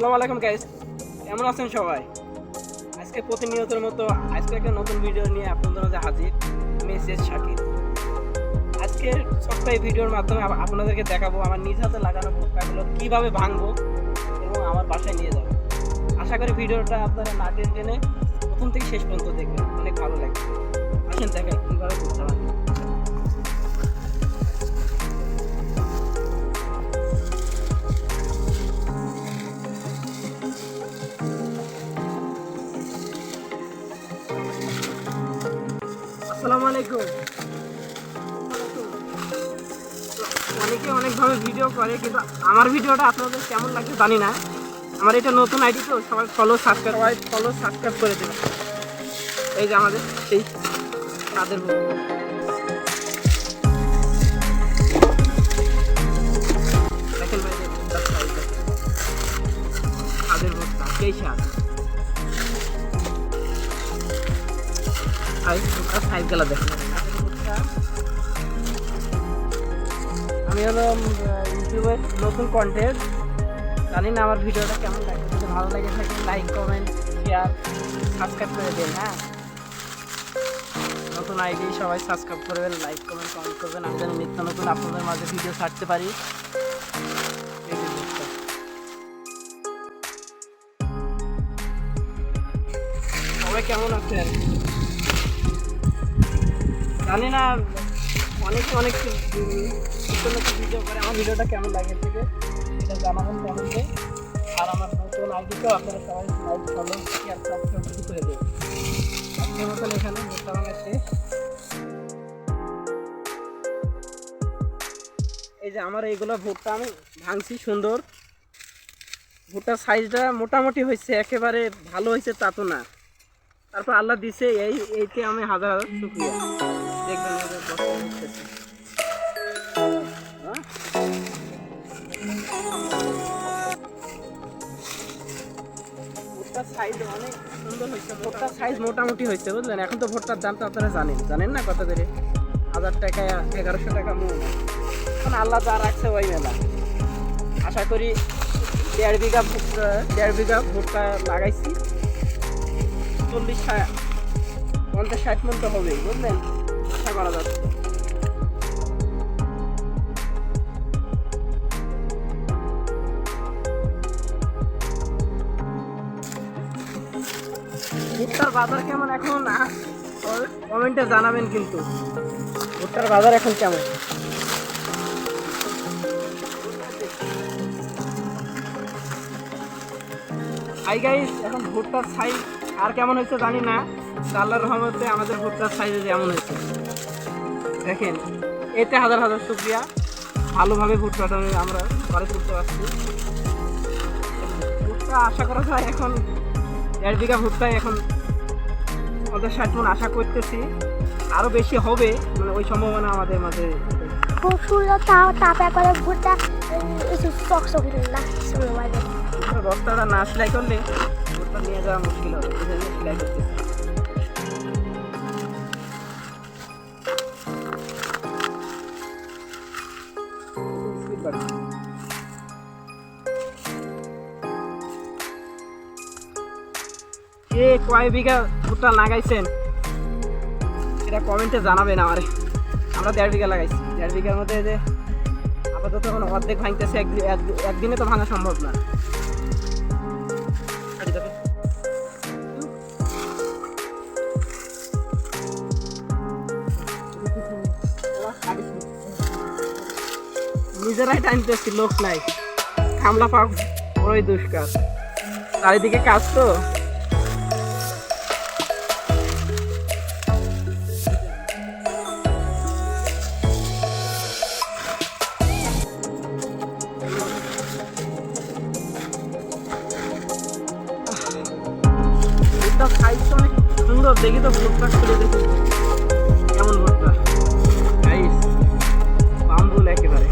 আসসালামু আলাইকুম গাইস, কেমন আছেন সবাই? আজকে প্রতিনিয়তের মতো আজকে একটা নতুন ভিডিও নিয়ে আপনাদের মাঝে হাজির। আমি এসএস শাকির। আজকে ছোট্ট এই ভিডিওর মাধ্যমে আপনাদেরকে দেখাবো আমার নিজ হাতে লাগানো ভুট্টাগুলো কীভাবে ভাঙবো এবং আমার বাসায় নিয়ে যাবো। আশা করি ভিডিওটা আপনারা না টেনে প্রথম থেকে শেষ পর্যন্ত দেখবেন, অনেক ভালো লাগবে। আসেন দেখাই কীভাবে ভুট্টা ভাঙবো। আসসালামু আলাইকুম। অনেকে অনেকভাবে ভিডিও করে, কিন্তু আমার ভিডিওটা আপনাদের কেমন লাগছে জানি না। আমার এটা নতুন আইডি তো, সবাই সাবস্ক্রাইব করে দেবেন। এই যে আমাদের সেই তাদের দেখেন ভাই, তাদের ভোটটা সেই সার সাইজ গেলা দেখেন। আমি হলো ইউটিউবের নতুন কন্টেন্ট, জানি না আমার ভিডিওটা কেমন লাগে। যদি ভালো লাগে থাকে লাইক, কমেন্ট, শেয়ার, সাবস্ক্রাইব করে দেন। হ্যাঁ, নতুন আইডি সবাই সাবস্ক্রাইব করবেন, লাইক কমেন্ট করবেন। আমি যেন নিত্য নতুন আপনাদের মাঝে ভিডিও ছাড়তে পারি। সবাই কেমন আছেন জানি না, অনেক ভিডিও করে। আমার ভিডিওটা কেমন লাগে থেকে এটা জানাবেন কমেন্টে। আর আমার নতুন আইডিতেও আপনারা সবাই লাইক, ফলো, শেয়ার, সাবস্ক্রাইব করে দেবেন। আজকের মতন এখানে ভুট্টা ভাঙা শেষ। এই যে আমার এইগুলো ভুট্টা আমি ভাঙছি সুন্দর। ভুট্টার সাইজটা মোটামুটি হয়েছে, একেবারে ভালো হয়েছে তা তো না। তারপর আল্লাহ দিছে, এইতে আমি হাজার হাজার শুকরিয়া। দেখবেন ভুট্টার সাইজ অনেক সুন্দর হয়েছে, ভুট্টার সাইজ মোটামুটি হয়েছে, বুঝলেন? এখন তো ভুট্টার দামটা আপনারা জানেন না কত করে? 1000 টাকা, 1100 টাকা মূল। এখন আল্লাহ যা রাখছে ওই মেলা। আশা করি 1.5 বিঘা ভুট্টা লাগাইছি। 50-60 মন তো হবেই, বুঝলেন? আশা করা যাচ্ছে। ভুট্টার বাজার কেমন এখন কমেন্টে জানাবেন, কিন্তু ভুট্টার বাজার এখন কেমন? হাই গাইস, এখন ভুট্টার সাইজ আর কেমন হয়েছে জানি না। আল্লাহর রহমতে আমাদের ভুট্টার সাইজে যেমন হয়েছে দেখেন, এতে হাজার হাজার শুকরিয়া। ভালোভাবে ভুট্টাটা আমরা ঘরে তুলতে পারছি। ভুট্টা আশা করা যায় এখন 1.5 বিঘা ভুট্টায় এখন 50-60 মন আশা করতেছি। আরও বেশি হবে, মানে ওই সম্ভাবনা আমাদের মাঝে। খুব সুন্দর তাপ করে ভুট্টা বস্তাটা না সেলাই করলে ভুট্টা নিয়ে যাওয়া মুশকিল হবে। সেলাই করতে কয় বিঘা ভুট্টা লাগাইছেন সেটা কমেন্টে জানাবেন আমারে। আমরা 1.5 বিঘা লাগাইছি। 1.5 বিঘার মধ্যে যে আপাতত এখন অর্ধেক ভাঙতেছে। একদিনে তো ভাঙা সম্ভব না। নিজেরাই টানতেছি, লোক নাই, খামলা পাক বড়ই দুষ্কার। চারিদিকে কাজ তো। সাইজটা অনেক সুন্দর, দেখি তো ভুট্টা খুলে দেখি কেমন ভুট্টা। বাম্বুল একেবারে।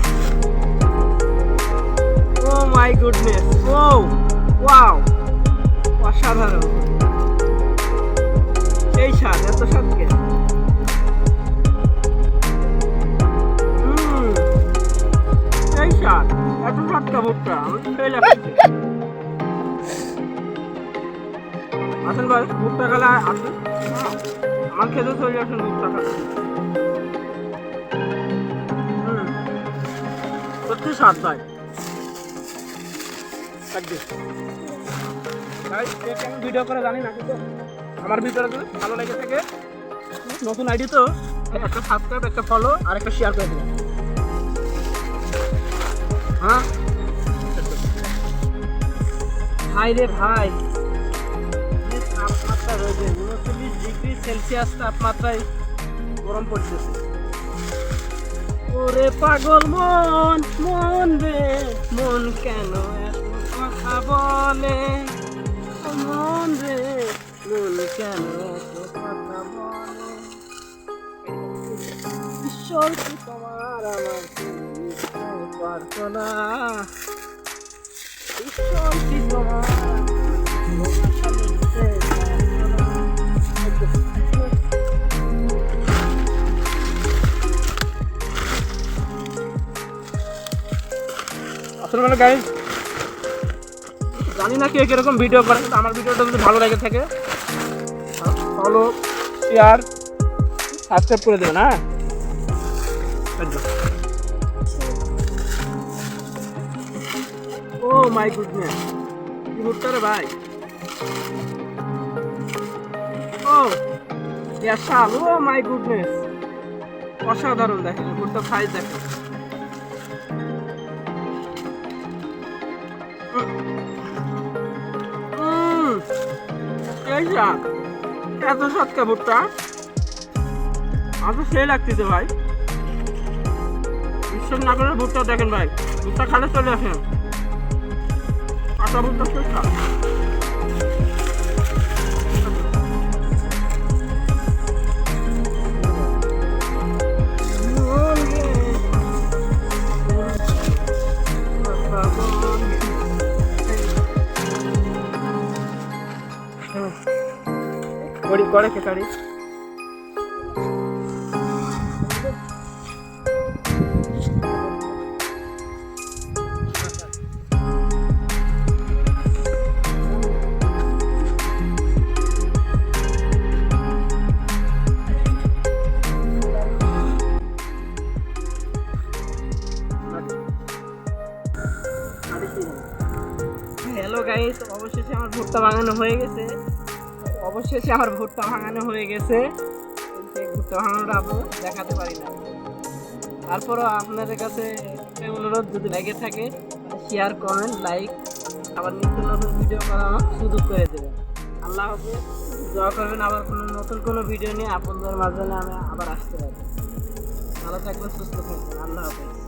ও মাই গুডনেস, ও ওয়াও, অসাধারণ। এই স্বাদ, এত স্বাদ কে? এই স্বাদ, এত স্বাদটা ভুট্টা আমার খেয়ে লাগছে। ভুট্টা খেলে আসুন, হ্যাঁ, আমার খেতে চলে আসুন ভুট্টা খেলে। সত্যি স্বাদ ভাই। একদম গাইস, কে কেমন ভিডিও করে জানি না, কিন্তু আমার ভিডিওটা যদি ভালো লেগে থাকে, নতুন আইডি তো, একটা সাবস্ক্রাইব, একটা ফলো আর একটা শেয়ার করে দেবেন। হ্যাঁ ভাই রে ভাই, যে তাপমাত্রা রয়েছে 39 ডিগ্রি সেলসিয়াস তাপমাত্রায় গরম পড়তেছে। ওরে পাগল মন, মন রে মন কেন এত কথা বলে, ও মন রে মন কেন এত কথা বলে, ঈশ্বর কি তোমার আমার পারতো না, ঈশ্বর কি তোমার ভালোবাসা মিটতে পারতো না। আসলে মানে গাইস, জানি না কে কিরকম ভিডিও করে, কিন্তু আমার ভিডিওটা যদি ভালো লেগে থাকে ফলো, শেয়ার, সাবস্ক্রাইব করে দেবেন। হ্যাঁ ও মাই গুডনেস, কি ভুট্টা রে ভাই, ও স্পেশাল, ও মাই গুডনেস, অসাধারণ। দেখেন ভুট্টার সাইজ দেখেন। এত সৎকা ভুট্টা আমার সেই লাগতেছে ভাই, বিশ্বাস না করে ভুট্টা দেখেন ভাই, ভুট্টা খালে চলে আসেন, কাঁচা ভুট্টা সস্তা। করে খেতারি হ্যালো গাইস, অবশেষে আমার ভুট্টা ভাঙানো হয়ে গেছে, সেই ভুট্টা ভাঙানোটা আপনার দেখাতে পারি না। তারপরও আপনাদের কাছে একটা অনুরোধ, যদি লেগে থাকে শেয়ার, কমেন্ট, লাইক, আবার নিত্য নতুন ভিডিও করার সুযোগ করে দেবেন। আল্লাহ হাফেজ, দোয়া করবেন আবার নতুন কোনো ভিডিও নিয়ে আপনাদের মাঝে আমি আবার আসতে পারি। ভালো থাকবেন, সুস্থ থাকবেন, আল্লাহ হাফেজ।